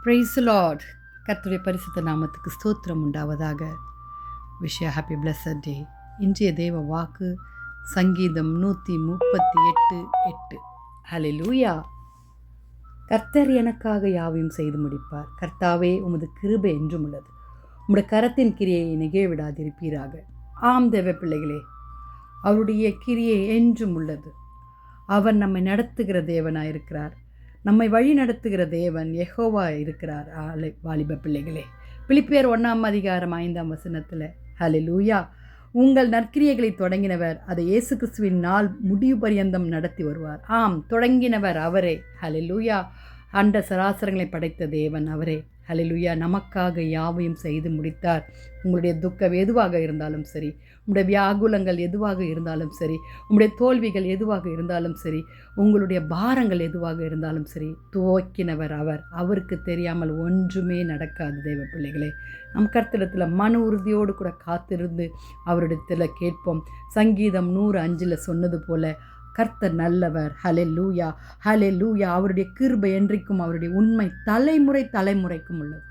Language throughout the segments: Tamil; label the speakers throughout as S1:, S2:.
S1: Price Lord. கர்த்தருடைய பரிசுத்த நாமத்துக்கு ஸ்தோத்திரம் உண்டாவதாக. விஷய ஹாப்பி பிளஸட் டே. இன்றைய தேவ வாக்கு சங்கீதம் 138:8. ஹல்லேலூயா. கர்த்தர் எனக்காக யாவையும் செய்து முடிப்பார். கர்த்தாவே, உமது கிருபை என்றும் உள்ளது. உம்முடைய கரத்தின் கிரியை நிகழ்விடாதிருப்பீராக. ஆம் தேவ பிள்ளைகளே, அவருடைய கிரியை என்றும் உள்ளது. அவர் நம்மை நடத்துகிற தேவனாயிருக்கிறார். நம்மை வழி நடத்துகிற தேவன் யெகோவா இருக்கிறார். வாலிப பிள்ளைகளே, பிலிப்பியர் 1:5 ஹல்லேலூயா. உங்கள் நற்கிரியைகளை தொடங்கினவர் அதை இயேசு கிறிஸ்துவின் நாள் முடிவு பரியந்தம் நடத்தி வருவார். ஆம், தொடங்கினவர் அவரே. ஹல்லேலூயா. அண்ட சராசரங்களை படைத்த தேவன் அவரே. ஹல்லேலூயா. நமக்காக யாவையும் செய்து முடித்தார். உங்களுடைய துக்கம் எதுவாக இருந்தாலும் சரி, உங்களுடைய வியாகுலங்கள் எதுவாக இருந்தாலும் சரி, உங்களுடைய தோல்விகள் எதுவாக இருந்தாலும் சரி, உங்களுடைய பாரங்கள் எதுவாக இருந்தாலும் சரி, துவக்கினவர் அவர். அவருக்கு தெரியாமல் ஒன்றுமே நடக்காது. தேவ பிள்ளைகளே, நம் கர்த்தரிடத்தில் மன உறுதியோடு கூட காத்திருந்து அவரிடத்தில் கேட்போம். சங்கீதம் 105 சொன்னது போல, கர்த்தர் நல்லவர். ஹல்லேலூயா, ஹல்லேலூயா. அவருடைய கிருபை என்றைக்கும், அவருடைய உண்மை தலைமுறைக்கும் உள்ளது.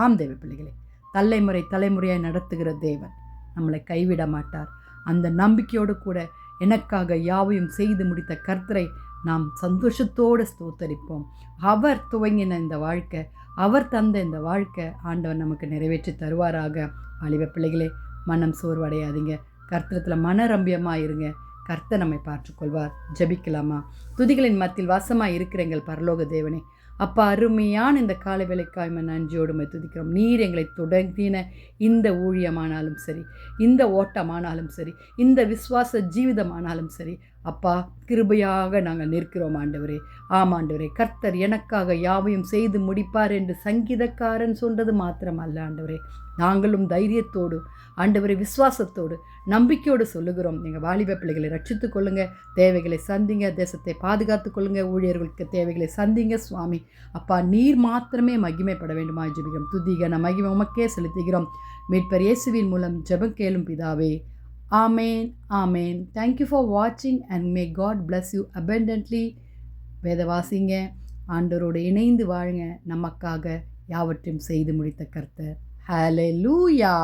S1: ஆம் தேவ பிள்ளைகளே, தலைமுறையாய் நடத்துகிற தேவன் நம்மளை கைவிட மாட்டார். அந்த நம்பிக்கையோடு கூட எனக்காக யாவையும் செய்து முடித்த கர்த்தரை நாம் சந்தோஷத்தோடு ஸ்தோத்தரிப்போம். அவர் துவங்கின இந்த வாழ்க்கை, அவர் தந்த இந்த வாழ்க்கை ஆண்டவர் நமக்கு நிறைவேற்றி தருவாராக. வாலிப பிள்ளைகளே, மனம் சோர்வடையாதீங்க. கர்த்தரத்தில் மனரம்பியமாக இருங்க. கர்த்தர் நம்மை பார்த்துக்கொள்வார். ஜெபிக்கலாமா? துதிகளின் மத்தியில் வாசமாக இருக்கிற எங்கள் பரலோக தேவனே, அப்பா, அருமையான இந்த காலை வேளைக்காய் நன்றியோடு துதிக்கிறோம். நீர் எங்களை தொடங்கின இந்த ஊழியமானாலும் சரி, இந்த ஓட்டமானாலும் சரி, இந்த விசுவாச ஜீவிதமானாலும் சரி, அப்பா, கிருபையாக நாங்கள் நிற்கிறோம் ஆண்டவரே. ஆமாண்டவரே, கர்த்தர் எனக்காக யாவையும் செய்து முடிப்பார் என்று சங்கீதக்காரன் சொன்னது மாத்திரம் அல்ல ஆண்டவரே. நாங்களும் தைரியத்தோடு ஆண்டவரே, விசுவாசத்தோடு நம்பிக்கையோடு சொல்லுகிறோம். எங்கள் வாலிப பிள்ளைகளை ரட்சித்துக் கொள்ளுங்க, தேவைகளை சந்திங்க, தேசத்தை பாதுகாத்து கொள்ளுங்க, ஊழியர்களுக்கு தேவைகளை சந்திங்க சுவாமி. அப்பா, நீர் மாத்திரமே மகிமைப்பட வேண்டுமா ஜெபிக்கிறோம். துதிகன மகிமை உமக்கே செலுத்துகிறோம். மீட்பர் இயேசுவின் மூலம் ஜெபம் கேளும் பிதாவே. ஆமேன், ஆமேன். தேங்க்யூ ஃபார் வாட்சிங் and may God bless you abundantly. வேதவாசிங்க, ஆண்டவரோடு இணைந்து வாழுங்க. நமக்காக யாவற்றையும் செய்து முடித்த கர்த்தர். ஹல்லேலூயா.